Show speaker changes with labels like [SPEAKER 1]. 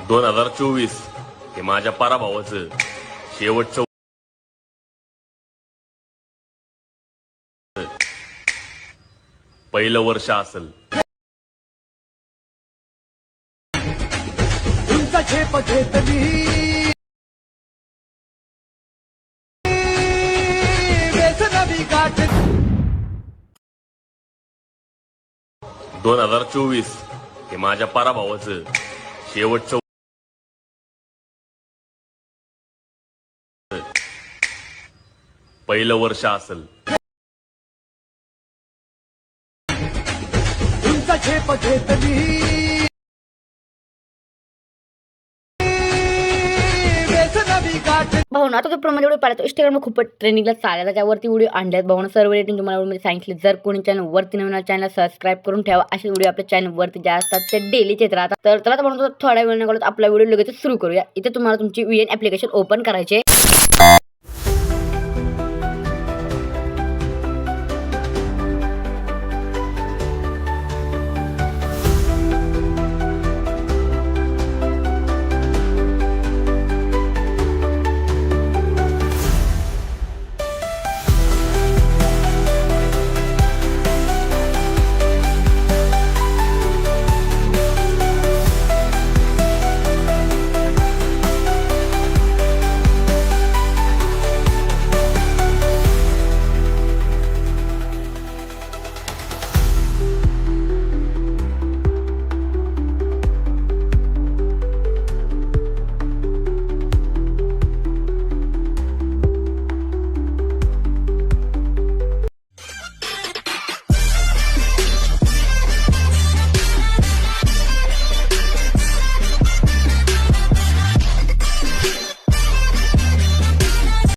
[SPEAKER 1] 2024 हे माझ्या पराभवाचं शेवटचं पहिलं वर्ष असेल.
[SPEAKER 2] तुमचा झेप घेतली व्यसनावी गाठ
[SPEAKER 1] 2024 हे माझ्या पराभवाचं शेवटचं पहिलं वर्ष असेल.
[SPEAKER 2] तुमचा झेप घेतली व्यसनावी गाठ.
[SPEAKER 3] भावना आता तो प्रमाणे व्हिडिओ पाहिला इंस्टाग्रामला खूपच ट्रेंडिंगला चालला, त्यावरती व्हिडिओ आणल्यात. भावना सर्व रेटिंग तुम्हाला व्हिडिओमध्ये सांगितले. जर कोणी चॅनलवरती नवीन चॅनल सबस्क्राईब करून ठेवा. असे व्हिडिओ आपल्या चॅनलवरती जे असतात ते डेलीच येत राहतात. तर चला तर म्हणतो थोड्या वेळ न आपला व्हिडिओ लगेच सुरू करूया. इथे तुम्हाला तुमची VN ॲप्लिकेशन ओपन करायचे.